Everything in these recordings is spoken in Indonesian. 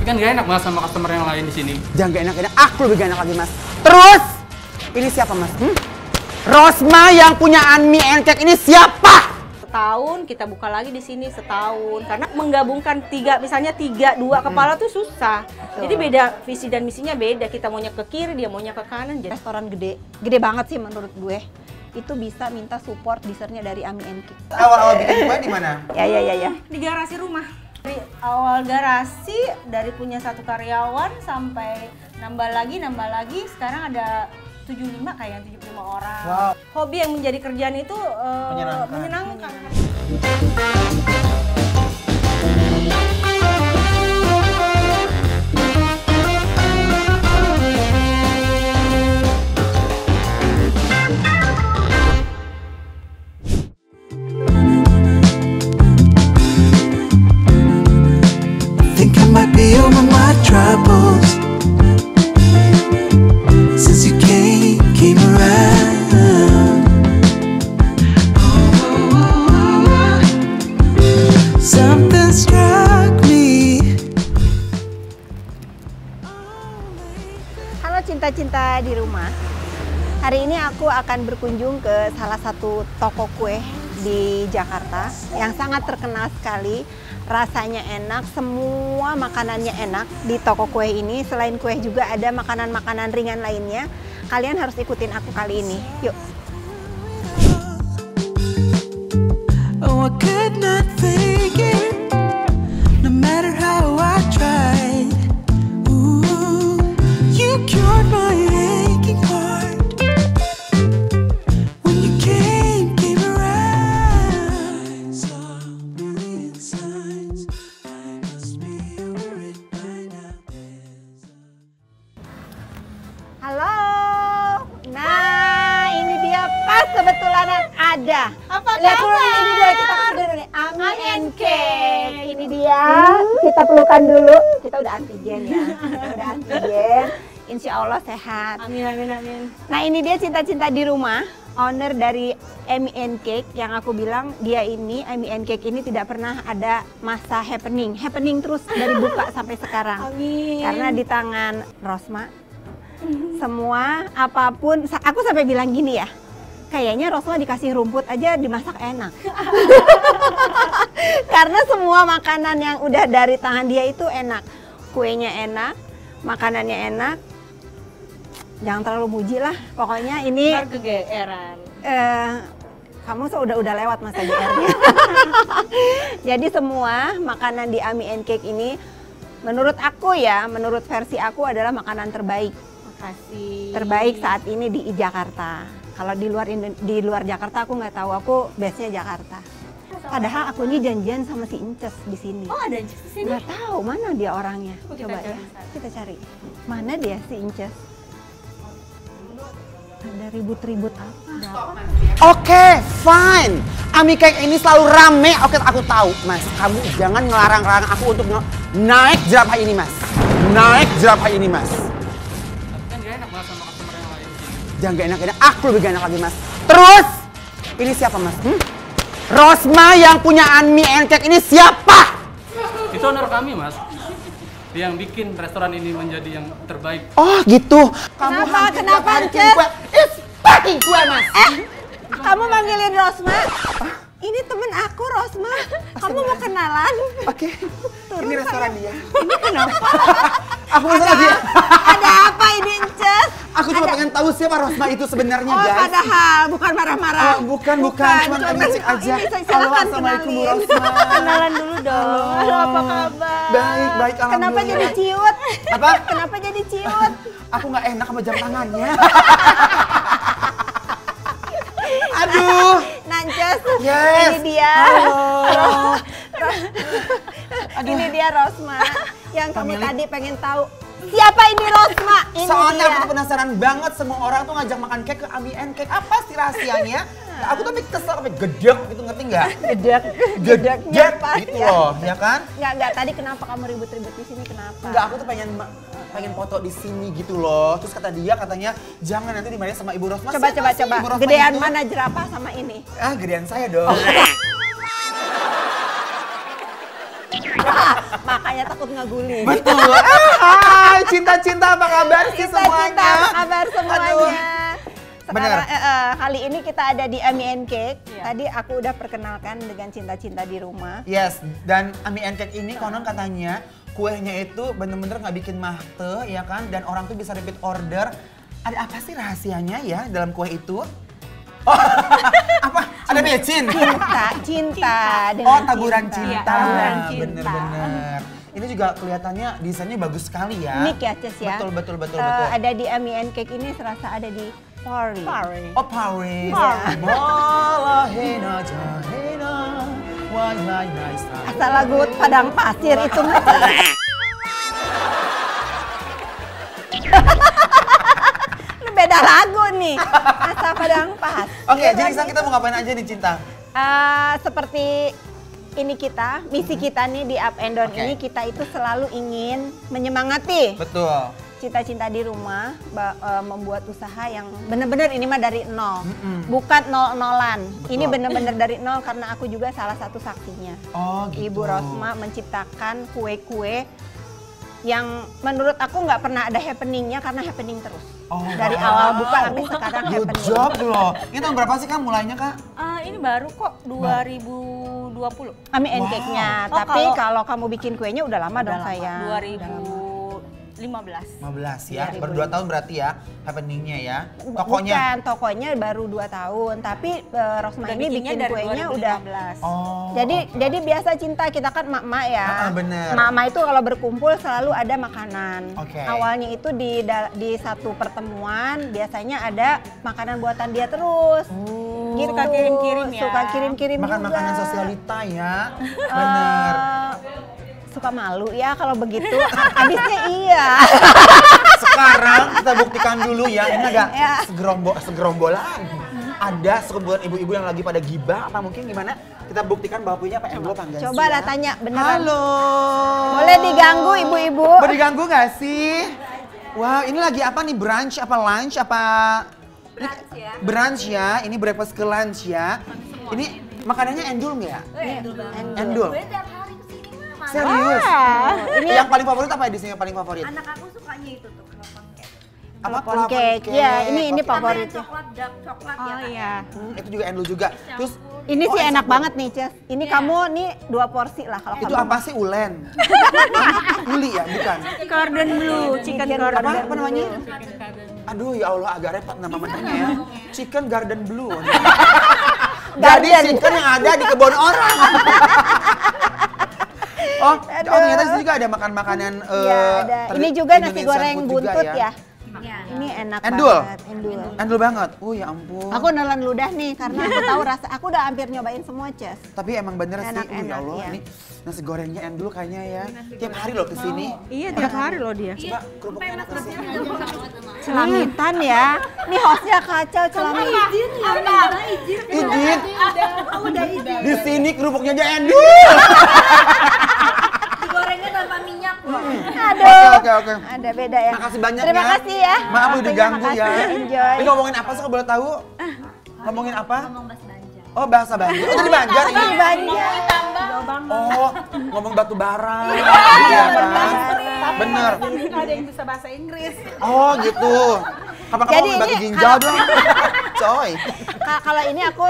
Kan gak enak mas sama customer yang lain di sini. Jangan gak enak-enak, aku lebih gak enak lagi mas. Terus, ini siapa mas? Rosma yang punya Anmi and Cake ini siapa? Setahun kita buka lagi di sini setahun karena menggabungkan misalnya dua kepala tuh susah. Jadi beda visi dan misinya beda. Kita maunya ke kiri, dia maunya ke kanan. Restoran gede banget sih menurut gue. Itu bisa minta support dessertnya dari Ami and Cake. Awal-awal bikin kue di mana? Ya. Di garasi rumah. Dari awal garasi, dari punya satu karyawan sampai nambah lagi. Sekarang ada 75 kayak 75 orang. Wow. Hobi yang menjadi kerjaan itu menyenangkan. Think I might be over my troubles since you came around. Something struck me. Halo cinta-cinta di rumah. Hari ini aku akan berkunjung ke salah satu toko kue di Jakarta yang sangat terkenal sekali. Rasanya enak, semua makanannya enak di toko kue ini. Selain kue juga ada makanan-makanan ringan lainnya. Kalian harus ikutin aku kali ini. Yuk. Oh, I could not fake it, no matter how I tried. Ooh, you cured my aching heart when you came around. Saw a million signs, I must be over it by now. Halo. Nah, ini dia pas kebetulan ada. Apa Lihat dulu kabar? ini dia, kita kasih dulu nih. Ami and Cake. Ini dia. Kita pelukan dulu. Kita udah antigen ya. Kita udah antigen. Insya Allah sehat. Amin. Nah, ini dia cinta-cinta di rumah. Owner dari Ami and Cake yang aku bilang dia ini Ami and Cake ini tidak pernah ada masa happening terus dari buka sampai sekarang. Amin. Karena di tangan Rosma semua apapun, aku sampai bilang gini ya, kayaknya Rosma dikasih rumput aja dimasak enak. Karena semua makanan yang udah dari tangan dia itu enak, kuenya enak, makanannya enak. Jangan terlalu muji lah, pokoknya ini. Ntar kegeeran. Kamu udah lewat masa GR-nya. Jadi semua makanan di Ami and Cake ini, menurut aku ya, menurut versi aku adalah makanan terbaik. Makasih. Terbaik saat ini di Jakarta. Kalau di luar Jakarta aku nggak tahu, aku base-nya Jakarta. Padahal aku ini janjian sama si Inces di sini. Oh, ada di sini. Nggak tahu mana dia orangnya. Oh, Coba kita ya, cari. kita cari. Mana dia si Inces? Ada ribut-ribut apa? Oke, fine. Ami Cake ini selalu rame. Oke, aku tahu, Mas. Kamu jangan ngelarang-larang aku untuk naik jerapah ini, Mas. Naik jerapah ini, Mas. Kan gak enak mas sama customer yang lain di sini. Jangan gak enak-enak, aku lebih gak enak lagi, Mas. Terus, ini siapa, Mas? Rosma yang punya Anmi and Cake ini siapa? Itu owner kami mas. Dia yang bikin restoran ini menjadi yang terbaik. Oh, gitu. Kenapa? hampir Kenapa, tiap hari bikin Cek? kue. It's fucking kue, Mas. Kamu manggilin Rosma? Ini temen aku, Rosma. Kamu mau kenalan? Oke, ini restoran dia. Ini kenapa? Aku mau lagi. Ada apa ini, Inces? Aku cuma pengen tahu siapa Rosma itu sebenarnya, Oh, guys. padahal bukan marah-marah. Oh, bukan. Cuma pengen cek aja. Silakan Assalamualaikum, Bu kenalin. Rosma. Kenalan dulu dong. Halo, apa kabar? Baik, Kenapa alhamdulillah. jadi ciut? Apa? Kenapa jadi ciut? Aku nggak enak sama jam tangannya. Aduh. Nances, Yes. ini dia. Halo. Ini dia Rosma yang kamu Pemilik. tadi pengen tahu. Siapa ini Rosma? Ini Soalnya dia. aku tuh penasaran banget, semua orang tuh ngajak makan cake ke Ami and Cake. Apa sih rahasianya? Nah, aku tuh sampai kesel, sampai gedek gitu, ngerti nggak? Gedek pas gitu ya. loh, ya kan? Enggak, tadi kenapa kamu ribut-ribut di sini? Kenapa? Enggak, aku tuh pengen foto di sini gitu loh. Terus kata dia, katanya jangan nanti dimarahin sama Ibu Rosma. Coba. Siapa sih Ibu Rosma Gedean itu? mana jerapah sama ini? Ah, gedean saya dong. Makanya takut ngeguling. Betul. Hai, cinta-cinta apa kabar sih Cinta-cinta, semuanya? apa kabar semuanya? Aduh. Bener. Sekarang kali ini kita ada di Ami and Cake. Iya. Tadi aku udah perkenalkan dengan cinta-cinta di rumah. Yes, dan Ami and Cake ini konon katanya kuenya itu bener-bener nggak bikin mahte, ya kan? Dan orang tuh bisa repeat order. Ada apa sih rahasianya ya dalam kue itu? Oh, apa? Ada mecin? Cinta dengan Oh, taburan cinta. Iya, taburan cinta. Bener-bener. Ini juga kelihatannya desainnya bagus sekali ya. Unik ya, Ces ya. Betul, betul, betul, Eh, betul. Ada di Ami and Cake ini serasa ada di Paris. Oh, Paris. Paris. Bola hena jahena, why nice. Asal lagu Padang Pasir itu. Lu beda lagu nih. Asal Padang Pas. Oke, Iya jadi kan? sekarang kita mau ngapain aja nih, Cinta? Seperti ini kita, misi kita nih di Up and Down Oke. ini, kita itu selalu ingin menyemangati Betul. cinta-cinta di rumah, membuat usaha yang benar-benar ini mah dari nol, Mm-mm. bukan nol-nolan. Betul. Ini benar-benar dari nol karena aku juga salah satu saksinya. Oh, gitu. Ibu Rosma menciptakan kue-kue yang menurut aku nggak pernah ada happeningnya karena happening terus. Oh, Dari wow. awal buka sampai sekarang Good happening. job loh. Ini tahun berapa sih Kak mulainya, Kak? Ini baru kok 2020. Ami and Wow. Cake-nya, Oh, tapi kalau- kalau kamu bikin kuenya udah lama dong sayang. 2015. 15 ya, 2000. baru 2 tahun berarti ya happeningnya ya. Tokonya. Bukan, tokonya baru 2 tahun, tapi Rosma Udah ini bikinnya bikin dari kuenya 2015. udah. Oh. Jadi biasa cinta kita kan mak-mak ya. Bener. Mak-mak itu kalau berkumpul selalu ada makanan. Oke. Awalnya itu di satu pertemuan biasanya ada makanan buatan dia terus. Gitu. Suka kirim-kirim ya. Suka kirim-kirim makan juga. makanan sosialita ya. Bener. Suka malu ya kalau begitu. Habisnya iya. Sekarang kita buktikan dulu ya, ini ada Ya. segerombolan. Ada sekumpulan ibu-ibu yang lagi pada gibah apa mungkin gimana? Kita buktikan bahwa punya Pak Endul panggang. Coba lah tanya beneran. Halo. Boleh diganggu ibu-ibu? Boleh diganggu nggak sih? Wow, ini lagi apa nih? Brunch apa lunch apa? Brunch ya. Brunch ya, ini breakfast ke lunch ya. Ini makanannya Endul nggak? Endul. Serius? Ini Yang paling favorit apa ya di sini yang paling favorit? Anak aku sukanya itu tuh kelopon cake. Apa Kelopon cake. Ya, ini Oke. favoritnya. Coklat dark coklat ya Oh kan? iya. Itu juga Endul juga. Terus Ini oh, sih enak sambal. banget nih, Ces. Ini kamu nih 2 porsi lah kalau Itu kamu. apa sih ulen? Uli ya, bukan? Cordon bleu, chicken Chicken cordon Apa, bleu. apa namanya? Aduh ya Allah agak repot nama menunya ya. Chicken Garden Blue. Jadi Garden. chicken yang ada di kebun orang. Oh, Aduh. oh ternyata di sini juga ada makan-makanan Iya, ada. Ini juga nasi Indonesian goreng food juga buntut ya. Iya. Ini enak Endul? banget. Endul. Endul banget. Oh ya ampun. Aku nelan ludah nih karena aku tahu rasa. Aku udah hampir nyobain semua, Ces. Tapi emang bener sih, Enak, ya enak, Allah, iya. ini nasi gorengnya Endul kayaknya ya. Tiap hari loh kesini. Iya, tiap hari loh dia. Coba kerupuknya enak sih. Celamitan ya. Nih hostnya kacau celamitan. Idit, Udah izin. di sini kerupuknya aja Endul. Digorengnya tanpa minyak loh. Aduh. Oke. Ada beda ya. Makasih banyak Terima ya. kasih ya. Maaf udah Waktunya, diganggu ya. makasih. Enjoy. Ini ngomongin apa sih kalau boleh tahu? Ngomongin apa? Ngomong bahasa Banjar. Oh bahasa Banjar. Oh dari Banjar ini. Di Banjar. Oh ngomong batu bara. Iya kan? Bener. Ada yang bisa bahasa Inggris. Oh gitu. Kapan-kapan Jadi ngomong batu ini ginjal dong. Coy. Kalau ini aku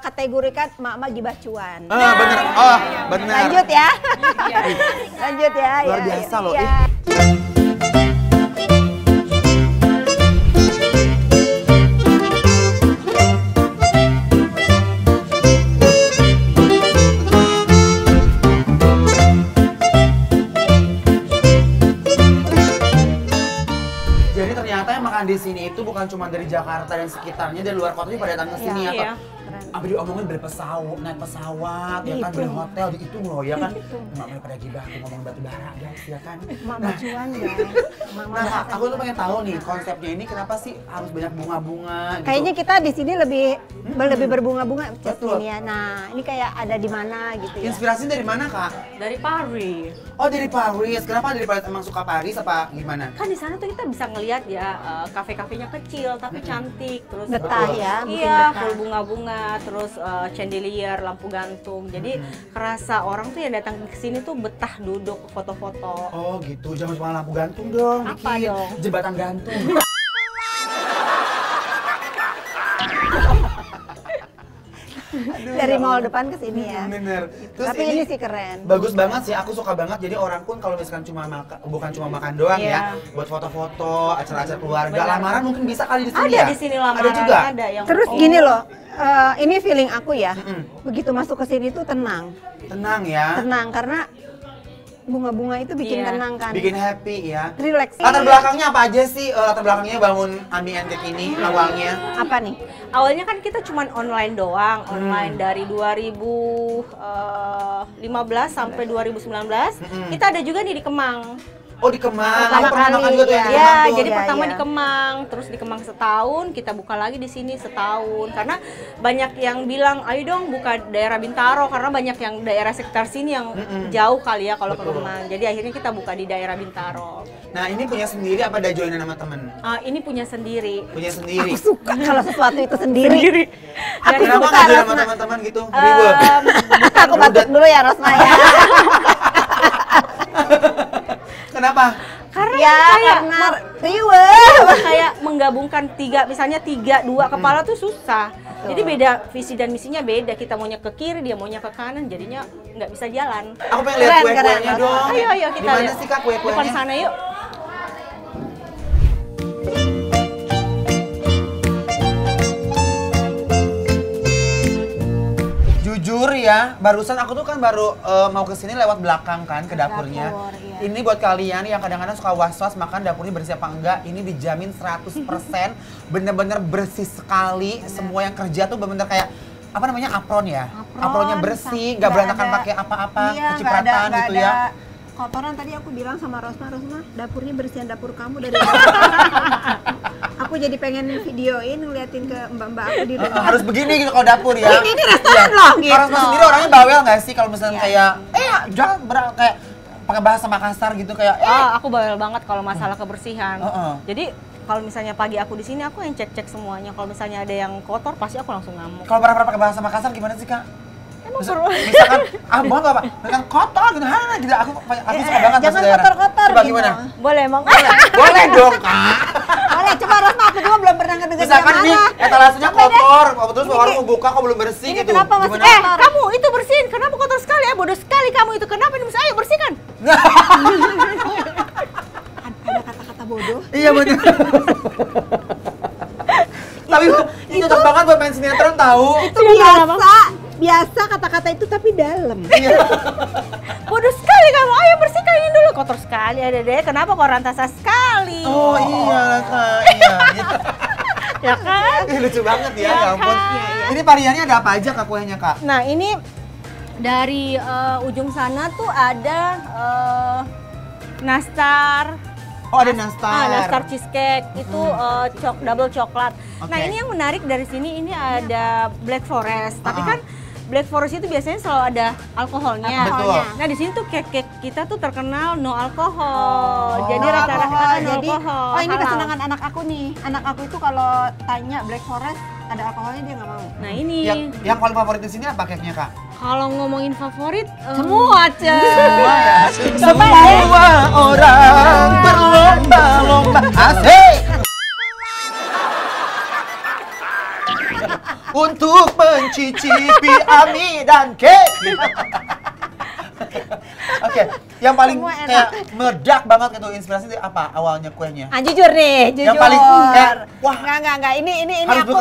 kategorikan mak-mak gibah cuan. Bener. Oh bener. Lanjut ya. Lanjut ya. Luar ya, biasa ya. loh. Ya. Jadi ternyata yang makan di sini itu bukan cuma dari Jakarta dan sekitarnya, dari luar kota juga pada datang ke sini ya. Iya. Kak? Apa diomongin beli pesawat, naik pesawat, ya kan, beli hotel, itu loh ya kan. Mak pada gibah aku ngomong batu bara guys, ya kan. Mak-mak cuan ya. Mak-mak Nah, aku tuh pengen tahu nih konsepnya ini kenapa sih harus banyak bunga-bunga gitu. Kayaknya kita di sini lebih berbunga-bunga Ces, Betul. ini ya. Nah, ini kayak ada di mana gitu ya. Inspirasi dari mana, Kak? Dari Paris. Oh, dari Paris. Kenapa dari Paris? Emang suka Paris apa gimana? Kan di sana tuh kita bisa ngelihat ya kafe-kafenya kecil tapi cantik terus Betah ya, bikin Iya, betah. full bunga-bunga. terus chandelier, lampu gantung. Jadi kerasa orang tuh yang datang ke sini tuh betah duduk foto-foto. Oh gitu, jangan cuma lampu gantung dong, Apa bikin dong? jembatan gantung. Dari mall depan ke sini ya. Bener. Terus Tapi ini sih keren. Bagus banget sih, aku suka banget. Jadi orang pun kalau misalkan cuma bukan cuma makan doang ya, buat foto-foto, acara-acara keluarga, Benar. lamaran mungkin bisa kali di sini Ada ya. di sini lamaran, Ada juga. ada yang Terus gini loh, ini feeling aku ya. Begitu masuk ke sini tuh tenang. Tenang ya. Tenang karena bunga-bunga itu bikin Iya. tenang kan. Bikin happy ya. Relax. Latar belakangnya apa aja sih? Latar belakangnya bangun Ami and Cake ini awalnya. Apa nih? Awalnya kan kita cuman online doang, online dari 2015 sampai 2019. Kita ada juga nih di Kemang. Oh di Kemang. Pertama Aku pernah kali, makan juga tuh yang di ya. Kemang Ya, tuh. jadi Iya, pertama iya. di Kemang, terus di Kemang setahun, kita buka lagi di sini setahun. Karena banyak yang bilang, ayo dong buka daerah Bintaro, karena banyak yang daerah sekitar sini yang jauh kali ya kalau ke Betul. Kemang. Jadi akhirnya kita buka di daerah Bintaro. Nah ini punya sendiri apa ada joinan sama temen? Ini punya sendiri. Punya sendiri. Suka kalau sesuatu itu sendiri. Dan Kenapa suka, nggak join sama Rosma. teman-teman gitu? Ribet. Aku batuk dulu ya Rosma ya. Kenapa? karena Ya kayak karena riweh. kayak menggabungkan tiga dua kepala tuh susah. Jadi beda visi dan misinya beda. Kita maunya ke kiri, dia maunya ke kanan, jadinya nggak bisa jalan. Aku pengen lihat Keren, kue-kuenya keren. dong. Ayo kita Di mana lihat. sih Kak Depan kue-kuenya? sana yuk. Jujur ya, barusan aku tuh kan baru mau kesini lewat belakang kan ke dapurnya. Dapur, iya. Ini buat kalian yang kadang-kadang suka was-was makan dapurnya bersih apa enggak, ini dijamin 100% bener-bener bersih sekali. Semua yang kerja tuh bener-bener kayak apa namanya apron ya, apronnya bersih, nggak berantakan pakai apa-apa, Iya, kecipratan gitu ya. Kotoran tadi aku bilang sama Rosma, dapurnya bersihan dapur kamu dari awal. Aku jadi pengen videoin, ngeliatin ke mbak-mbak aku di rumah. Harus begini gitu kalau dapur ya. Ini restoran loh, gitu. Kalau Rosma sendiri orangnya bawel nggak sih kalau misalnya kayak jangan kayak pakai bahasa Makassar gitu kayak Aku bawel banget kalau masalah kebersihan. Heeh. Jadi kalau misalnya pagi aku di sini aku yang cek-cek semuanya. Kalau misalnya ada yang kotor pasti aku langsung ngamuk. kalau pernah pakai bahasa Makassar gimana sih Kak? Emang perlu. Misalkan mau nggak Pak? Misalkan kotor gitu, gitu. Aku suka banget jangan bahasa daerah. kotor-kotor Coba gitu. gimana? Boleh emang. Boleh dong Kak. Boleh, coba Rosma, aku juga belum pernah ngedenger Misalkan yang ini mana. etalasenya kotor, terus orang mau buka kok belum bersih Ini gitu. kenapa masih Gimana? kotor? Kamu itu bersihin. Kenapa kotor sekali? Bodoh sekali kamu itu. Kenapa ini ayo bersihkan. Ada kata-kata bodoh. Iya bener. Tapi itu cocok banget buat main sinetron tahu. Itu biasa kata-kata itu tapi dalam. Bodoh sekali kamu. Ayo bersihkan ini dulu. Kotor sekali ada deh. Kenapa kok rantasa sekali? Oh iya Kak, iya. Ya kan? Ih, lucu banget ya, Ya ya ampun. kan? Ini variannya ada apa aja Kak kuenya Kak? Nah ini dari ujung sana tuh ada nastar. Oh ada nastar. Nastar cheesecake itu double coklat. Nah Oke. ini yang menarik dari sini ini ada black forest. Tapi kan black forest itu biasanya selalu ada alkoholnya. Betul. Nah di sini tuh cake kita tuh terkenal no alkohol. Jadi rata-rata no Jadi, alkohol. oh ini halal. kesenangan anak aku nih. Anak aku itu kalau tanya Black Forest ada alkoholnya dia nggak mau. Nah ini Yang paling favorit di sini apa cake-nya Kak? kalau ngomongin favorit Semua, Semua ya. Semua orang berlomba-lomba. Asik. Untuk mencicipi Ami dan Cake. Oke, yang paling Semua enak. kayak meledak banget gitu inspirasi itu apa awalnya kuenya? Jujur nih, jujur. Yang paling kayak, wah. Enggak. Ini Harus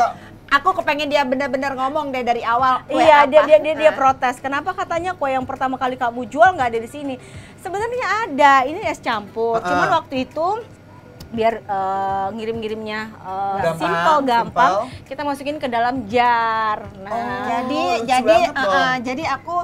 aku kepengen dia bener-bener ngomong deh dari awal. kue Iya, apa. dia protes. Kenapa katanya kue yang pertama kali kamu jual nggak ada di sini? Sebenarnya ada, ini es campur. Cuman waktu itu biar ngirim-ngirimnya gampang, kita masukin ke dalam jar. Nah, lucu jadi banget dong. jadi aku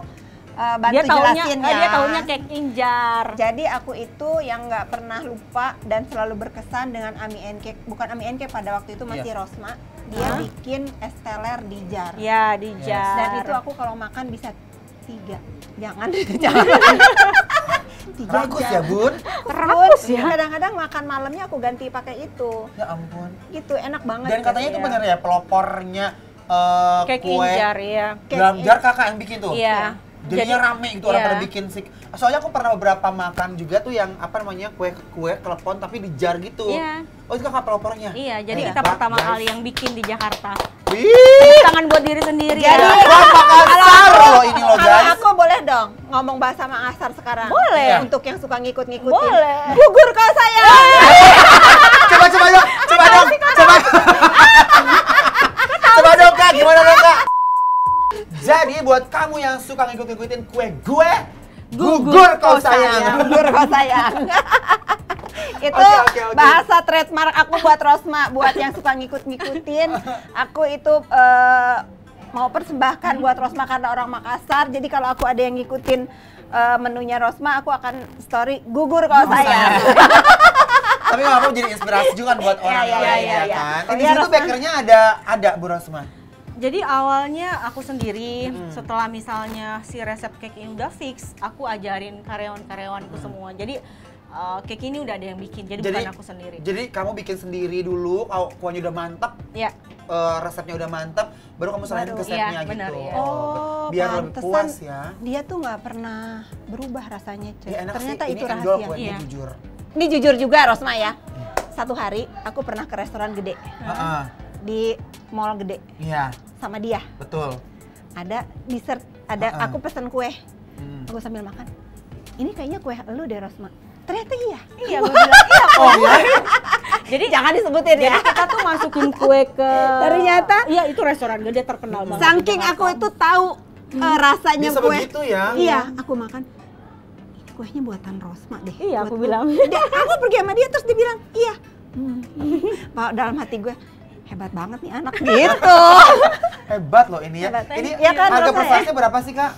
bantu jelasin ya. Dia taunya cake injar. Jadi aku itu yang nggak pernah lupa dan selalu berkesan dengan Ami and Cake. Bukan Ami and Cake pada waktu itu masih Rosma. Dia bikin es teler di jar. Ya, di jar. Dan itu aku kalau makan bisa 3. Jangan. Jangan. 3 Rakus ya Bun? Rakus ya. Kadang-kadang makan malamnya aku ganti pakai itu. Ya ampun. Gitu, enak banget. Dan katanya itu bener ya pelopornya Cake kue injar ya. dalam jar kakak yang bikin tuh. Iya. Jadinya rame gitu orang iya. pada bikin sih. Soalnya aku pernah beberapa makan juga tuh yang apa namanya kue klepon tapi di jar gitu. Iya. Oh itu kakak pelopornya. Iya, jadi Hebat, kita pertama guys. kali yang bikin di Jakarta. Wih, Tangan buat diri sendiri. Jadi, ya. wah Makassar loh ini loh Kalau guys. aku boleh dong ngomong bahasa Makassar sekarang. Boleh. Iya. Untuk yang suka ngikut-ngikutin. Boleh. Gugur kau sayang. Coba dong. Coba dong kak, gimana dong kak? Jadi buat kamu yang suka ngikut-ngikutin kue gue, gugur kau sayang. Gugur kau sayang. Itu Oke. bahasa trademark aku buat Rosma, buat yang suka ngikut-ngikutin. Aku itu mau persembahkan buat Rosma karena orang Makassar. Jadi kalau aku ada yang ngikutin menunya Rosma, aku akan story gugur kau sayang. Tapi aku jadi inspirasi juga kan buat orang Iya, lain iya. ya kan. Oh, Di iya, situ Rosma. bakernya ada Bu Rosma. Jadi awalnya aku sendiri, setelah misalnya si resep cake ini udah fix, aku ajarin karyawan-karyawanku semua. Jadi cake ini udah ada yang bikin, jadi bukan aku sendiri. Jadi kamu bikin sendiri dulu, kuahnya udah mantap, Ya, resepnya udah mantap, baru kamu serahin ke Iya, chefnya benar, gitu. iya. Oh, Biar lebih pantesan puas ya. Dia tuh nggak pernah berubah rasanya, cuy. Ya enak Ternyata sih, itu ini endol rahasia. kuenya Iya. jujur. Ini jujur juga Rosma ya. Satu hari aku pernah ke restoran gede Heeh. di mall gede Iya, sama dia. betul. Ada dessert, ada aku pesen kue. Hmm. Aku sambil makan. Ini kayaknya kue lu deh Rosma. Ternyata iya. iya gue bilang iya. Oh ya? Jadi Jangan disebutin ya. kita tuh masukin kue ke. Ternyata? Iya itu restoran gede terkenal banget. Saking aku itu tahu rasanya Bisa kue. begitu ya? Iya, aku makan. Ini kuenya buatan Rosma deh. Iya, aku Buat bilang. Aku pergi sama dia terus dia bilang, "Iya." Dalam hati gue, hebat banget nih anak gitu. Hebat loh ini ya. Hebat. Ini Ya kan, harga Rosa per ya? slice-nya berapa sih kak?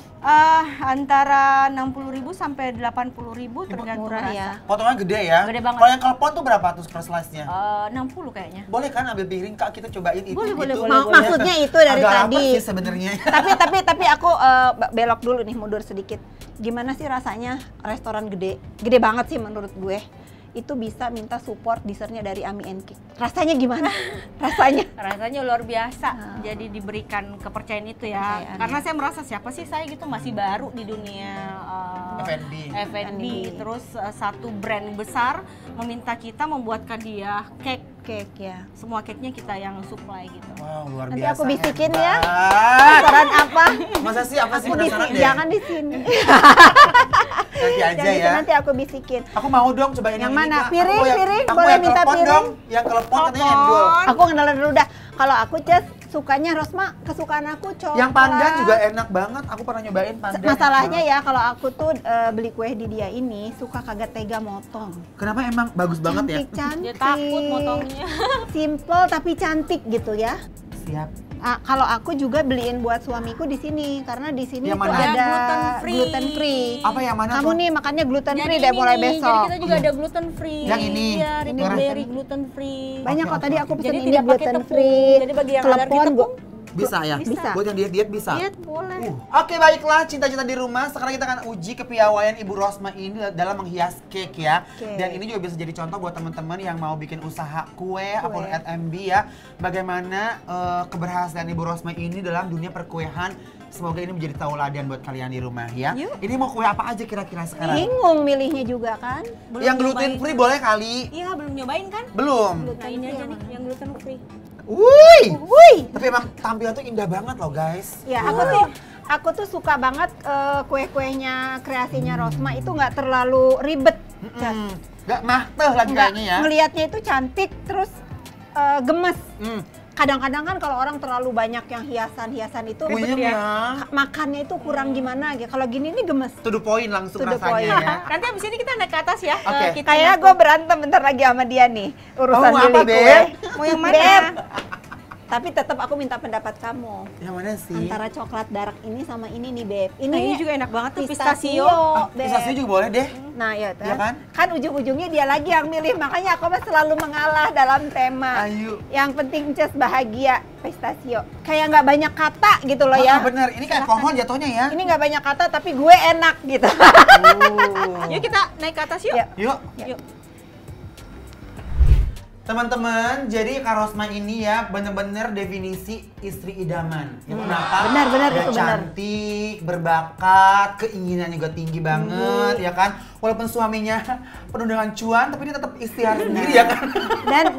Antara 60.000 sampai 80.000 tergantung murah rasa. ya. Potongan gede ya? Gede banget. Kalau yang klepon tuh berapa tuh per slice-nya? 60 kayaknya. Boleh kan ambil piring kak, kita cobain itu. Boleh, boleh, itu. boleh, boleh. Maksudnya itu dari Agak tadi. lapar sih sebenarnya. tapi aku belok dulu nih, mundur sedikit. Gimana sih rasanya restoran gede? Gede banget sih menurut gue. Itu bisa minta support dessertnya dari Ami and Cake. Rasanya gimana? Rasanya? Rasanya luar biasa. Jadi diberikan kepercayaan itu ya. Kepercayaan, Karena saya merasa siapa sih saya gitu masih baru di dunia F&B. F&B. Terus satu brand besar meminta kita membuatkan dia cake. Cake ya. Semua cake-nya kita yang supply gitu. Wow, luar Nanti biasa. aku bisikin ya. hebat. Restoran apa? Masa sih apa sih Aku penasaran deh? jangan di sini. Nanti aja Jangan di sini, ya. nanti aku bisikin. Aku mau dong cobain Yang ini, mana? Kak. Piring, Aku piring? aku Boleh yang minta telepon piring? dong. Yang telepon katanya endul. Aku ngenalin dulu dah. Kalau aku Ces sukanya Rosma, kesukaan aku coklat. Yang pandan juga enak banget. Aku pernah nyobain pandan. Masalahnya ya kalau aku tuh beli kue di dia ini suka kagak tega motong. Kenapa emang bagus banget ya? Cantik-cantik. Dia takut motongnya. Simple tapi cantik gitu ya. Siap. Kalau aku juga beliin buat suamiku di sini karena di sini Yang tuh mana? ada Gluten free. gluten free. Apa yang mana Kamu tuh? nih makannya gluten Jadi free deh ini mulai nih, besok. Jadi kita juga ada gluten free. Yang ini? Iya, Ini Ribbit gluten- berry gluten free. Banyak Oke, kok tadi oke, aku oke. pesen Jadi ini tidak pakai gluten tepung. free. Jadi bagi yang alergi Telepon tepung, Bisa ya? Bisa. Buat yang diet bisa? diet boleh. Oke baiklah cinta-cinta di rumah, sekarang kita akan uji kepiawaian Ibu Rosma ini dalam menghias cake ya. Oke. Dan ini juga bisa jadi contoh buat teman-teman yang mau bikin usaha kue ataupun F&B ya. Bagaimana keberhasilan Ibu Rosma ini dalam dunia perkuehan. Semoga ini menjadi tauladan buat kalian di rumah ya. Yuk. Ini mau kue apa aja kira-kira sekarang? Bingung milihnya juga kan. Belum Yang gluten nyobain. free boleh kali? Iya, belum nyobain kan? Belum. Nah, ini aja nih yang gluten free. Wuih. Wih. Tapi emang tampilan tuh indah banget loh guys. Ya, aku tuh suka banget kue-kuenya kreasinya Rosma itu nggak terlalu ribet. Cas. Gak mahteh lagi Nggak, kayaknya ya. ngelihatnya itu cantik terus gemes. Hmm. Kadang-kadang kan kalau orang terlalu banyak yang hiasan-hiasan itu Puyeng ya. ya. makannya itu kurang gimana gitu. Kalau gini nih gemes. To the point langsung To the rasanya point. ya. Nanti abis ini kita naik ke atas ya. Oke. Kayaknya gue berantem bentar lagi sama dia nih urusan Oh, apa, beli Beb? kue. Mau yang mana? Beb. Tapi tetap aku minta pendapat kamu. Yang mana sih? Antara coklat dark ini sama ini nih, Beb. Nah, ini juga enak banget tuh pistachio, pistachio. Beb. Pistachio juga boleh deh. Nah, ya Iya kan? kan ujung-ujungnya dia lagi yang milih, makanya aku mah selalu mengalah dalam tema. Ayo. Yang penting Ces bahagia, pistachio. Kayak nggak banyak kata gitu loh ya. Bener, ini kayak pohon jatuhnya ya. Ini nggak banyak kata tapi gue enak gitu. Oh. Yuk kita naik ke atas yuk. Yuk. Yuk. Yuk. Teman-teman, jadi Kak Rosma ini ya bener-bener definisi istri idaman. Ya, kenapa? Benar, Dia itu benar. cantik, berbakat, keinginan juga tinggi banget, ya kan? Walaupun suaminya penuh dengan cuan, tapi dia tetap istihar sendiri ya kan?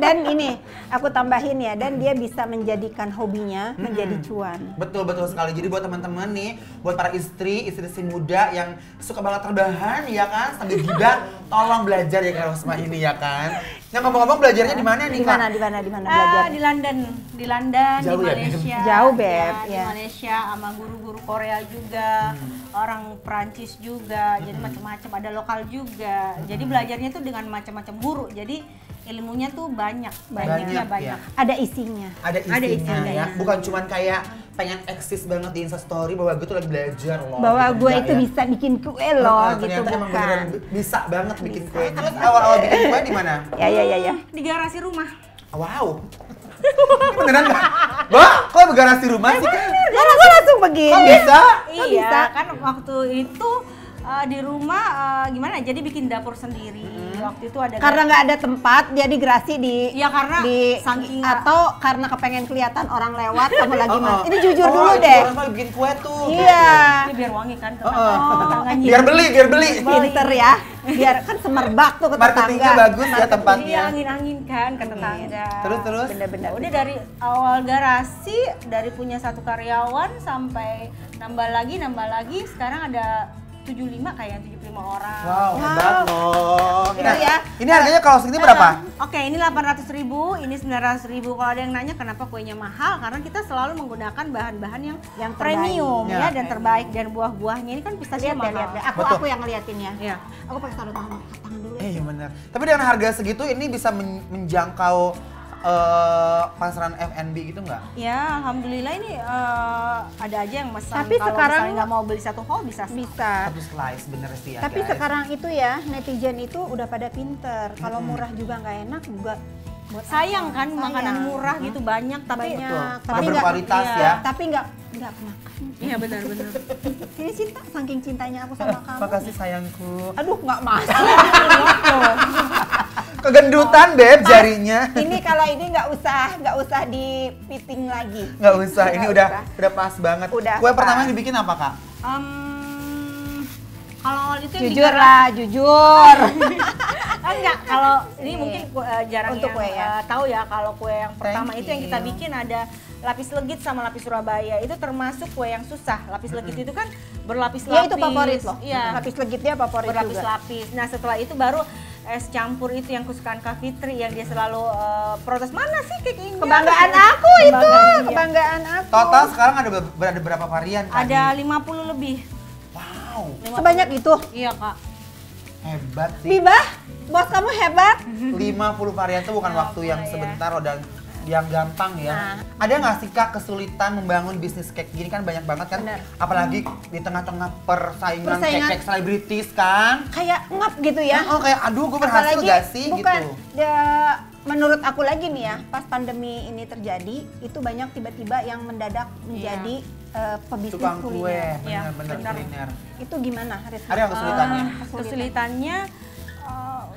Dan ini aku tambahin ya, dan dia bisa menjadikan hobinya menjadi cuan. Betul sekali. Jadi buat teman-teman nih, buat para istri muda yang suka banget terbahan ya kan, sambil gibah, tolong belajar ya Kak Rosma ini ya kan. Yang ngomong-ngomong belajarnya di mana nih Kak? Di mana belajar? Di London, Jauh di ya, Malaysia. Jauh, Beb, Di ya. Malaysia sama guru-guru Korea juga, orang Perancis juga, jadi macam-macam, ada lokal juga. Jadi belajarnya tuh dengan macam-macam guru. Jadi ilmunya tuh banyak. Ya. Ada isinya. Ada Ada isinya isinya, ya. ya. Bukan cuman kayak pengen eksis banget di Instastory bahwa gue tuh lagi belajar loh. Bahwa gitu, gue enggak itu ya. bisa bikin kue loh, gitu Ternyata emang beneran bukan. bisa banget bikin kue. Terus awal-awal bikin kue di mana? Ya. Di garasi rumah. Wow. Ini beneran nggak? Bah, kok bergarasi rumah sih kan? Karena gue langsung begini. Kok bisa? Iya, bisa? kan waktu itu di rumah gimana? Jadi bikin dapur sendiri. Waktu itu ada Karena nggak ada tempat, dia digerasi di Ya, karena saking atau karena kepengen kelihatan orang lewat kamu lagi mas. Ini Oh, jujur dulu deh. Orang mah bikin kue tuh. Iya. Ini biar wangi kan Biar tetangganya. beli. Pinter ya. Biar kan semerbak tuh ke Marketingnya tetangga. bagus ya tempatnya. Iya, angin-angin kan ke tetangga. Terus? Bener-bener. Udah dari awal garasi, dari punya satu karyawan sampai nambah lagi, sekarang ada 75 kayak 75 orang. Wow, hebat loh. Itu ya. Ini harganya kalau segini berapa? Oke, ini 800.000, ini 900.000. Kalau ada yang nanya kenapa kuenya mahal, karena kita selalu menggunakan bahan-bahan yang Yang premium terbaik. ya, dan terbaik, dan buah-buahnya ini kan pistachio Lihat mahal. deh. Betul. Aku yang ngeliatin ya. Iya. Aku pakai taruh tangan dulu. Iya benar. Tapi dengan harga segitu ini bisa menjangkau pasaran F&B gitu nggak? Ya, alhamdulillah ini ada aja yang pesan. Tapi kalau sekarang- misalnya nggak mau beli satu hol bisa. Bisa. Satu slice bener sih ya Tapi guys. sekarang itu ya netizen itu udah pada pinter. Kalau murah juga nggak enak juga. Buat Sayang apa? kan makanan Sayang. murah gitu banyak, tapi Banyak. Betul. Tapi Nggak nggak- berkualitas iya. ya. Tapi nggak kemakan. iya benar-benar. Sini Cinta, saking cintanya aku sama kamu. Makasih sayangku. Aduh nggak masuk. Kegendutan beb jarinya. Ini kalau ini nggak usah dipiting lagi. Nggak usah, ini Nggak udah usah. pas banget. Udah Kue pas. pertama yang dibikin apa kak? Kalau awal itu yang Jujur lah, jujur. enggak, kalau ini Nih. mungkin jarang Untuk yang kue ya. tahu ya. Kalau kue yang pertama Thank itu yang kita you. bikin ada lapis legit sama lapis Surabaya. Itu termasuk kue yang susah. Lapis legit itu kan berlapis-lapis. Ya itu favorit loh. Iya. Lapis legitnya favorit juga. Berlapis-lapis. Nah, setelah itu baru es campur itu yang kesukaan Kak Fitri yang dia selalu protes, mana sih cake ini? Kebanggaan aku itu, Kebanggaan, iya. kebanggaan aku. Total sekarang ada berapa varian kak? Ada 50 lebih. Wow, Sebanyak itu. Iya, Kak. hebat sih. Bibah, bos kamu hebat. 50 varian itu bukan waktu yang boleh ya. sebentar loh dan yang gampang ya. Nah. Ada nggak sih kak kesulitan membangun bisnis cake gini kan banyak banget kan? Bener. Apalagi di tengah-tengah persaingan Persaingan. cake selebritis kan? Kayak ngap gitu ya. Oh kayak aduh gue berhasil gak sih bukan, gitu? menurut aku lagi nih ya, pas pandemi ini terjadi, itu banyak tiba-tiba yang mendadak menjadi pebisnis Tukang kue, kuliner. Iya, bener-bener bener. kuliner. Itu gimana, Rizky? Ada nggak kesulitannya? Kesulitannya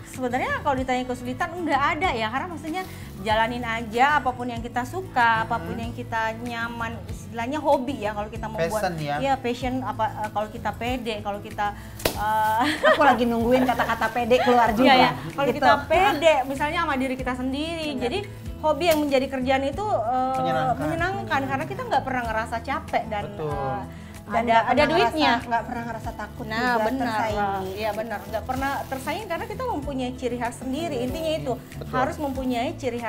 sebenarnya kalau ditanya kesulitan nggak ada ya, karena maksudnya jalanin aja apapun yang kita suka, apapun yang kita nyaman, istilahnya hobi ya kalau kita mau buat. Passion ya? Iya, passion apa kalau kita pede, kalau kita Aku lagi nungguin kata-kata pede keluar juga. iya ya, kalau Gitu. kita pede misalnya sama diri kita sendiri. Jadi hobi yang menjadi kerjaan itu menyenangkan karena kita nggak pernah ngerasa capek dan Betul. Dan ada duitnya. Nggak pernah ngerasa takut Nah juga benar, tersaingi. iya benar, nggak pernah tersaing karena kita mempunyai ciri khas sendiri. Intinya itu Betul. harus mempunyai ciri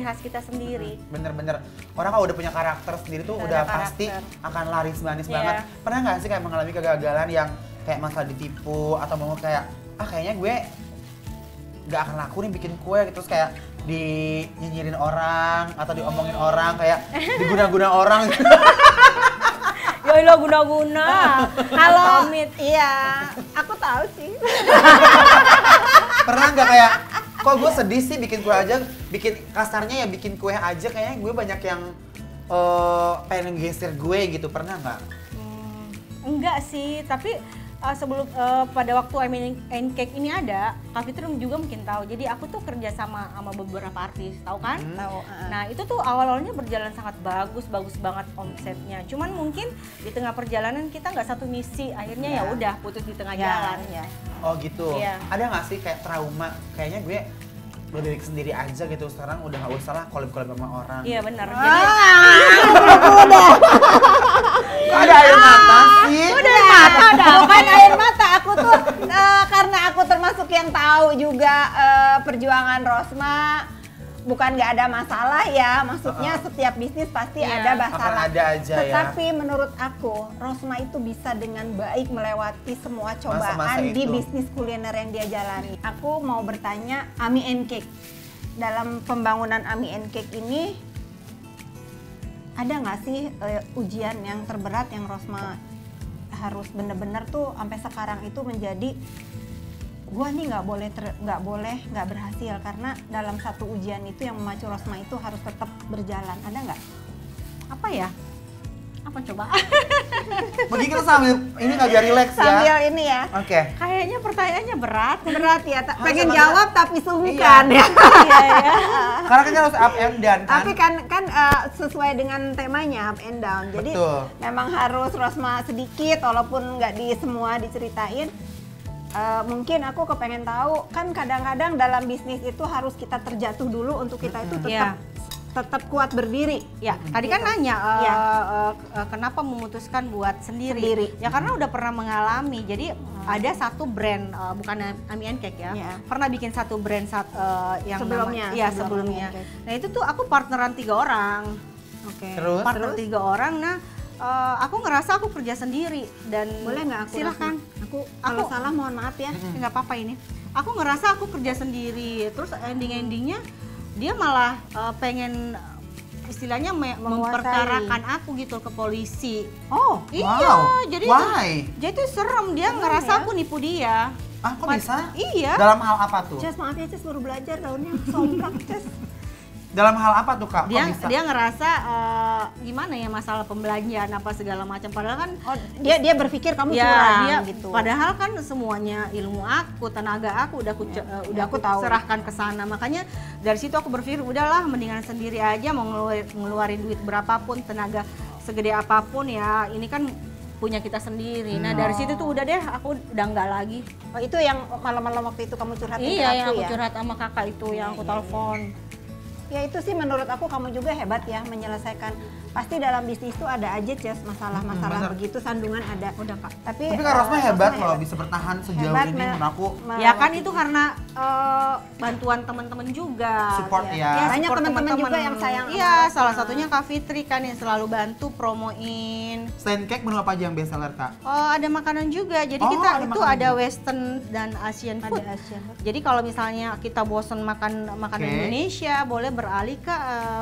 khas kita sendiri. Bener-bener orang kalau udah punya karakter sendiri tuh Udah udah ada pasti karakter. akan laris manis Iya. banget. Pernah nggak sih kayak mengalami kegagalan yang kayak masalah ditipu atau mau kayak kayaknya gue nggak akan laku nih bikin kue gitu, terus kayak dinyinyirin orang atau diomongin orang kayak diguna-guna orang gitu. Ya Allah, guna-guna. Kalau Pamit. iya, aku tahu sih. Pernah nggak kayak kok gue sedih sih bikin kue aja, bikin kasarnya ya bikin kue aja kayaknya gue banyak yang pengen geser gue gitu, pernah nggak? Enggak sih, tapi sebelum pada waktu I Mean and Cake ini ada, Kak Fitri juga mungkin tahu. Jadi aku tuh kerja sama beberapa artis, tahu kan? Tahu. Nah itu tuh awal-awalnya berjalan sangat bagus banget omsetnya. Cuman mungkin di tengah perjalanan kita nggak satu misi, akhirnya ya udah putus di tengah jalan. Ya. Oh gitu. Iya. Ada nggak sih kayak trauma? Kayaknya gue berdiri sendiri aja gitu, sekarang udah nggak usah lah collab-collab sama orang. Iya benar. Jadi Kok ada air mata sih? Udah bukan air mata, aku tuh karena aku termasuk yang tahu juga perjuangan Rosma, bukan nggak ada masalah ya, maksudnya setiap bisnis pasti ada masalah. Akan ada aja ya. Tetapi menurut aku Rosma itu bisa dengan baik melewati semua cobaan Masa-masa di itu. bisnis kuliner yang dia jalani. Aku mau bertanya, Ami and Cake, dalam pembangunan Ami and Cake ini ada nggak sih ujian yang terberat yang Rosma harus bener-bener tuh sampai sekarang itu menjadi gua nih nggak berhasil karena dalam satu ujian itu yang memacu Rosma itu harus tetap berjalan, ada nggak? apa ya? Apa coba? Mungkin kita sambil ini nggak biar relax ya. Sambil ini ya. Oke. Kayaknya pertanyaannya berat. Berat ya, pengen sama- jawab tapi sungkan ya. Iya ya. Karena kan harus up and down kan. Tapi kan sesuai dengan temanya up and down. Jadi Betul. memang harus Rosma sedikit walaupun nggak di semua diceritain. Mungkin aku kepengen tahu kan kadang-kadang dalam bisnis itu harus kita terjatuh dulu untuk kita itu tetap kuat berdiri. Ya, tadi kan nanya Iya. kenapa memutuskan buat sendiri. Ya karena udah pernah mengalami. Jadi ada satu brand, bukan Ami and Cake ya. Iya. Pernah bikin satu brand yang Sebelumnya, Iya, sebelum sebelumnya. Ami and Cake. Nah, itu tuh aku partneran 3 orang. Oke. Terus? Partner 3 orang. Nah, aku ngerasa aku kerja sendiri dan Boleh nggak aku? Silakan. Rosma? Aku kalau Aku- salah mohon maaf ya. Nggak apa-apa ini. Aku ngerasa aku kerja sendiri. Terus endingnya dia malah pengen istilahnya memperkarakan aku gitu ke polisi. Oh, Iya, Wow. jadi Why? jadi itu serem, dia ngerasa aku nipu dia. Ah, kok bisa? Iya. Dalam hal apa tuh? Ces maaf ya Ces baru belajar daunnya somplak Ces. Dalam hal apa tuh Kak? Kok Dia bisa? dia ngerasa gimana ya masalah pembelanjaan apa segala macam, padahal kan Oh, dia berpikir kamu ya curang dia gitu. padahal kan semuanya ilmu aku, tenaga aku udah aku tahu. serahkan ke sana. Makanya dari situ aku berpikir udahlah mendingan sendiri aja, mau ngeluarin duit berapapun, tenaga segede apapun ya ini kan punya kita sendiri. Nah, dari situ tuh udah deh aku udah enggak lagi. Oh, itu yang malam-malam waktu itu kamu curhatin ke Iya, yang aku ya? curhat sama kakak itu yang aku telepon. Ya itu sih menurut aku kamu juga hebat ya menyelesaikan. Pasti dalam bisnis itu ada aja Ces masalah-masalah bener. begitu, sandungan ada. Udah Kak. Tapi Tapi Kak Rosma hebat Rosma loh, bisa bertahan sejauh Hebat, ini Mel. menurut aku. Ya kan itu karena bantuan teman-teman juga. Support ya. Banyak support teman-teman juga yang sayang sama Iya, Rosma. salah satunya Kak Fitri kan yang selalu bantu promoin. Selain cake menu apa aja yang best seller Kak? Oh, ada makanan juga. Jadi Oh, kita ada itu makanan ada juga. Western dan Asian food. Ada Asian food. Jadi kalau misalnya kita bosan makan makanan Oke. Indonesia, boleh beralih ke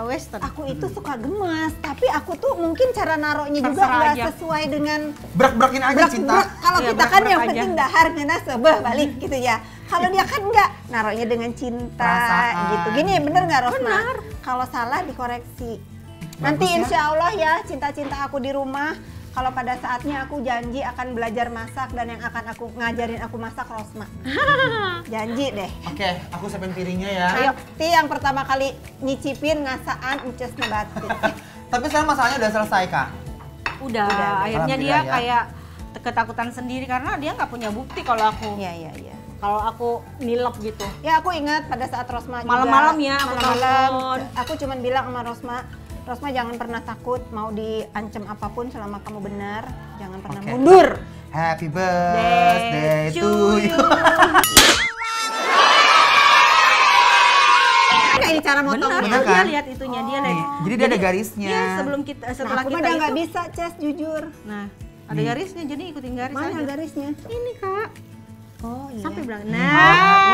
Western. Aku itu suka gemas, tapi aku tuh mungkin cara naruhnya juga Terserah nggak aja. sesuai dengan Brak-brakin aja cinta. brak. Kalau Iya, kita kan brak-brak yang aja. penting dahar ngena sebeh balik gitu ya. Kalau dia kan enggak, naruhnya dengan cinta Perasaan. gitu. Gini bener nggak Rosma? Benar. Kalau salah dikoreksi. Nanti ya. insya Allah ya cinta-cinta aku di rumah. Kalau pada saatnya aku janji akan belajar masak dan yang akan aku ngajarin aku masak Rosma. Janji deh. Oke, aku siapin piringnya ya. Ayo, Ti yang pertama kali nyicipin ngasaan ences nebatin. Tapi sekarang masalahnya udah selesai Kak. Udah, akhirnya dia Alhamdulillah ya. kayak ketakutan sendiri karena dia nggak punya bukti kalau aku Iya. kalau aku nilep gitu. Ya aku ingat pada saat Rosma juga Malam-malam ya, aku malam-malam telepon. aku cuman bilang sama Rosma jangan pernah takut mau diancam apapun selama kamu benar, jangan pernah Oke. mundur. Happy birthday to you. Kayak cara Bener, motongnya. Bener dia kan? lihat itunya, dia lihat. Jadi dia ada garisnya. Iya, sebelum kita Nah, setelah aku kita udah itu. nggak bisa Ces jujur. Nah, ada garisnya, jadi ikutin garis Mana aja. garisnya? Ini Kak, Oh iya. sampai bilang. Nah,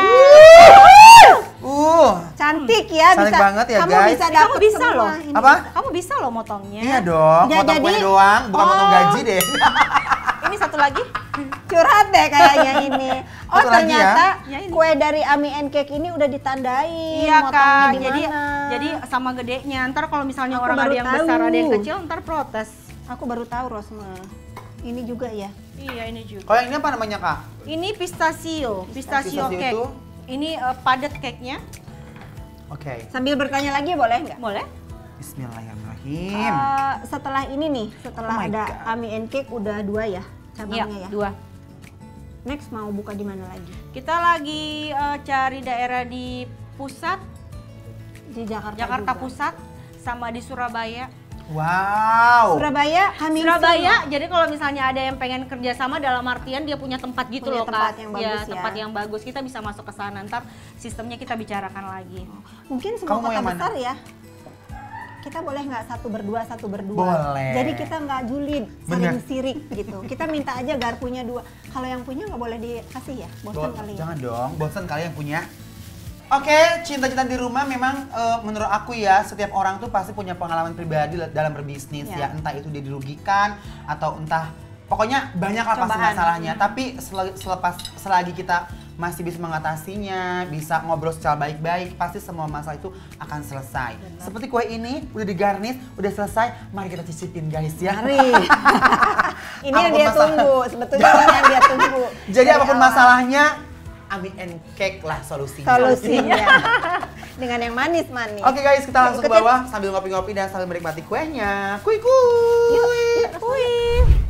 Cantik ya, Cantik bisa. banget ya, kamu guys. bisa kamu dapet bisa semua loh. ini. Apa? Kamu bisa loh motongnya. Iya dong, Ya, potong kue jadi- doang, bukan potong Oh. gaji deh. Ini satu lagi. Curhat deh kayaknya ini. Oh Satu lagi ya. ternyata Ya, ini. kue dari Ami and Cake ini udah ditandai. Iya Kak, di jadi mana. jadi sama gedenya. Ntar kalau misalnya Aku orang baru ada yang besar, tahu. ada yang kecil, ntar protes. Aku baru tahu Rosma. Ini juga ya. Iya, ini juga. Kalau yang ini apa namanya, Kak? Ini pistachio Pistachio cake. itu? Ini padat cake-nya. Oke. Sambil bertanya lagi boleh nggak? Boleh? Bismillahirrahmanirrahim. Setelah ini nih, setelah Oh my ada God. Ami and Cake udah 2 ya cabangnya ya. 2. Next mau buka di mana lagi? Kita lagi cari daerah di pusat, Di Jakarta. Jakarta juga. Pusat, sama di Surabaya. Wow. Surabaya, Hamil Surabaya, jadi kalau misalnya ada yang pengen kerjasama dalam artian dia punya tempat gitu Punya loh tempat Kak. yang bagus ya. Tempat yang bagus, kita bisa masuk ke sana. Ntar sistemnya kita bicarakan lagi. Mungkin Kamu semua mau kota yang mana? besar ya. Kita boleh nggak satu berdua? Boleh. Jadi kita nggak julid, Bener. saling sirik gitu. Kita minta aja garpunya 2. Kalau yang punya nggak boleh dikasih ya? Bosan kali ya? Jangan dong, bosan kali yang punya. Oke, cinta-cinta di rumah memang menurut aku ya, setiap orang tuh pasti punya pengalaman pribadi dalam berbisnis ya. Ya. Entah itu dia dirugikan atau entah pokoknya banyak lah pasti Cobaan. masalahnya. Tapi selagi kita masih bisa mengatasinya, bisa ngobrol secara baik-baik, pasti semua masalah itu akan selesai. Seperti kue ini udah digarnish, udah selesai, mari kita cicipin guys ya. Mari. Ini yang Apapun dia masalah- tunggu, sebetulnya ini yang dia tunggu. Jadi Dari apapun awal. masalahnya, Ami and Cake lah solusinya. Solusinya. Dengan yang manis-manis. Oke guys, kita langsung ke Ikutin. bawah sambil ngopi-ngopi dan sambil menikmati kuenya. Kuy.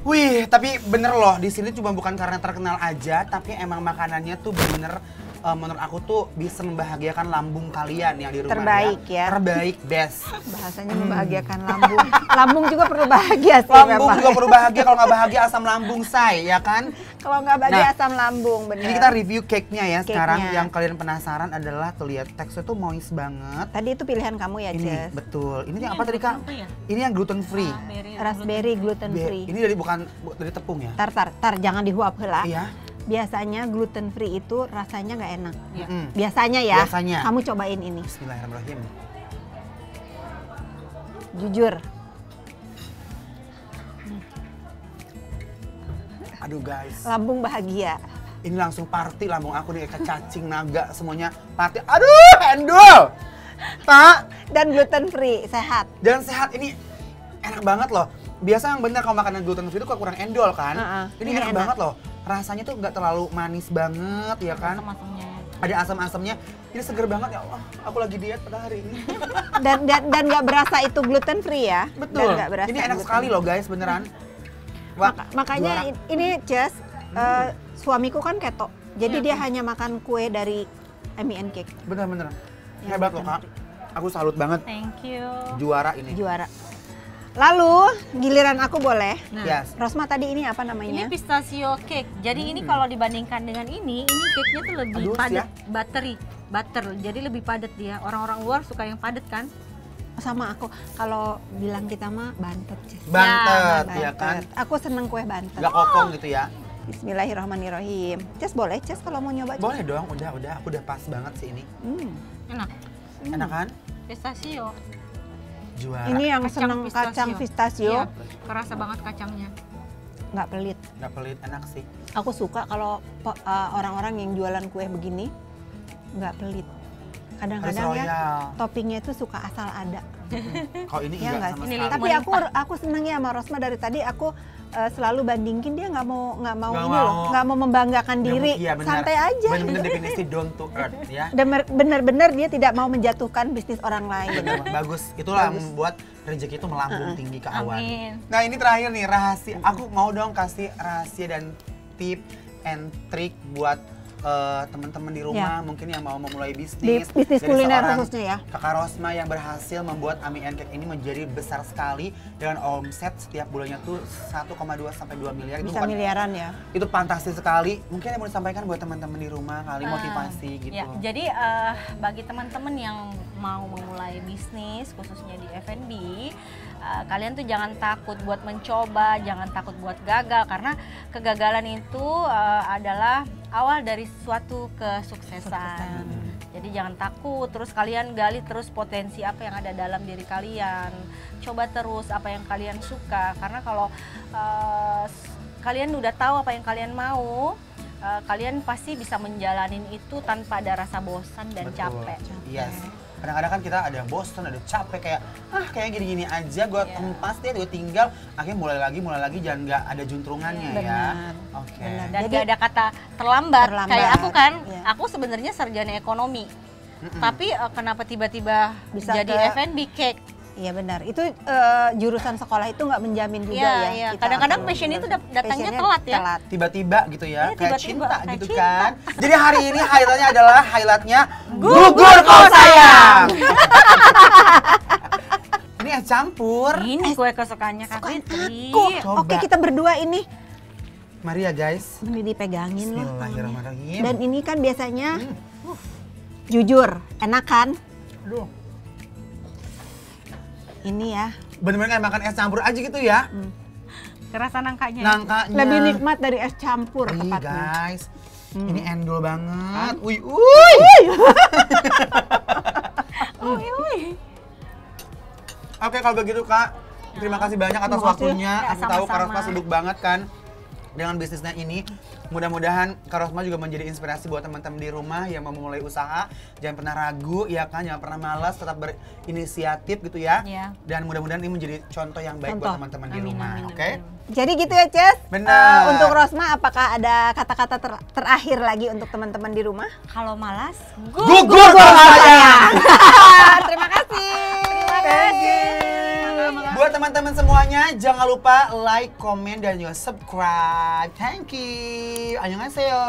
Wih, tapi bener loh, di sini cuma bukan karena terkenal aja, tapi emang makanannya tuh bener menurut aku tuh bisa membahagiakan lambung kalian yang di rumah. Terbaik ya. Terbaik, best. Bahasanya membahagiakan lambung. Lambung juga perlu bahagia sih Lambung memang. juga perlu bahagia, kalau nggak bahagia asam lambung say, ya kan? Kalau nggak bahagia Nah, asam lambung, bener. Ini kita review cake-nya ya sekarang. Cake-nya. Yang kalian penasaran adalah tuh lihat teksturnya tuh moist banget. Tadi itu pilihan kamu ya, Ini Jess? betul. Ini yang apa tadi Kak? apa ya? Ini yang gluten free. Raspberry gluten free. Ini dari bukan dari tepung ya? Tar, jangan dihuap heula. Iya. Biasanya gluten free itu rasanya nggak enak. Iya. Mm. Biasanya ya. Biasanya. Kamu cobain ini. Bismillahirrahmanirrahim. Jujur. Aduh guys, Lambung bahagia. ini langsung party lambung aku nih kayak cacing, naga, semuanya party. Aduh, endul! Tak, Dan gluten free, sehat. dan sehat ini enak banget loh. Biasa yang bener kalau makanan gluten free itu kok kurang endol kan? Ini Ini enak enak. banget loh. Rasanya tuh nggak terlalu manis banget ya kan? Asam-asamnya. Ada asam-asamnya. Ini seger banget ya Allah. Aku lagi diet pada hari ini. Dan nggak berasa itu gluten free ya. Dan Betul. nggak berasa Ini enak gluten sekali loh guys, beneran. Wah, Makanya juara. ini Jess, suamiku kan keto. Jadi dia hanya makan kue dari Ami and Cake. Bener-bener. Yang Hebat loh gluten Kak. Aku salut banget. Thank you. Juara ini. Juara. Lalu giliran aku boleh. Nah, Yes. Rosma tadi ini apa ini namanya? pistachio cake. Jadi ini kalau dibandingkan dengan ini cake-nya tuh lebih Halus padat, ya? butter. Jadi lebih padat dia. Orang-orang luar suka yang padat kan? Sama aku. Kalau bilang kita mah bantet. Jess. Bantet, Ya, ya kan? Aku seneng kue bantet. Gak kopong gitu ya. Bismillahirrahmanirrahim. Jess boleh Jess kalau mau nyoba? Jess? Boleh dong, udah. Aku udah pas banget sih ini. Enak. Enak kan? Pistachio. Juara. Ini yang Kacang seneng pistachio. kacang pistachio, Iya, kerasa banget kacangnya. nggak pelit. Gak pelit, enak sih. Aku suka kalau orang-orang yang jualan kue begini nggak pelit. Kadang-kadang Harus ya royal. toppingnya itu suka asal ada. Kalau ini Ya enggak nggak sama sih? sekali. Tapi aku seneng ya sama Rosma dari tadi aku selalu bandingkin dia nggak mau Nggak ini mau. loh, nggak mau membanggakan diri, Iya, benar. santai aja. Bener-bener definisi down to earth ya. Dan bener-bener dia tidak mau menjatuhkan bisnis orang lain. Bener, bagus. Itulah yang membuat rezeki itu melambung tinggi ke awan. Amin. Nah ini terakhir nih rahasia. Aku mau dong kasih rahasia dan tip and trick buat teman-teman di rumah mungkin yang mau memulai Di bisnis. bisnis Dari kuliner seorang khususnya ya. Kakak Rosma yang berhasil membuat Ami and Cake ini menjadi besar sekali dengan omset setiap bulannya tuh 1,2 sampai 2 miliar. Itu Bisa bukan- miliaran ya. Itu fantastis sekali. Mungkin yang mau disampaikan buat teman-teman di rumah kali motivasi gitu. Ya, jadi bagi teman-teman yang mau memulai bisnis khususnya di F&B, kalian tuh jangan takut buat mencoba, jangan takut buat gagal karena kegagalan itu adalah awal dari suatu kesuksesan. Jadi jangan takut, terus kalian gali terus potensi apa yang ada dalam diri kalian. Coba terus apa yang kalian suka karena kalau kalian udah tahu apa yang kalian mau, kalian pasti bisa menjalanin itu tanpa ada rasa bosan dan Betul. capek. Yes. kadang-kadang kan kita ada yang bosen, ada capek kayak kayak gini-gini aja gue tempas deh, gue tinggal, akhirnya mulai lagi jangan nggak ada juntrungannya ya. Oke. Dan gak ada kata terlambat. Kayak aku kan, Iya. aku sebenarnya sarjana ekonomi. Tapi kenapa tiba-tiba Bisa jadi ke- F&B cake? Iya benar. Itu jurusan sekolah itu nggak menjamin juga Iya, ya. iya. kita Kadang-kadang akan- passion itu datangnya passionnya telat ya. telat. Tiba-tiba gitu ya, Iya, kayak tiba-tiba, cinta kayak gitu cinta. kan. Jadi hari ini highlightnya adalah gugur kau sayang. Ini es campur. Ini kue kesukaannya Kak Fitri. Coba. Oke, kita berdua ini. Mari ya guys. Ini dipegangin loh. Bismillahirrahmanirrahim. Dan ini kan biasanya jujur, enak kan? Aduh, Ini ya. bener-bener kayak makan es campur aja gitu ya. Kerasa nangkanya. Nangkanya. Lebih nikmat dari es campur Ih, tepatnya. guys. Ini endul banget. Uy. Oke, kalau begitu Kak, terima kasih banyak atas Terima kasih. waktunya. Ya, Aku tahu Kak sama-sama. Rosma sibuk banget kan dengan bisnisnya ini. Mudah-mudahan Kak Rosma juga menjadi inspirasi buat teman-teman di rumah yang mau memulai usaha. Jangan pernah ragu ya kan, jangan pernah malas, tetap berinisiatif gitu ya. Iya. Dan mudah-mudahan ini menjadi contoh yang baik buat Contoh. teman-teman di Amin, rumah. amin, Oke? amin. Jadi gitu ya, Ces. Benar. Untuk Rosma, apakah ada kata-kata terakhir lagi untuk teman-teman di rumah? Kalau malas, Gugur kau sayang. Terima kasih. Buat teman-teman semuanya, jangan lupa like, komen, dan juga subscribe. Thank you. Annyeonghaseyo.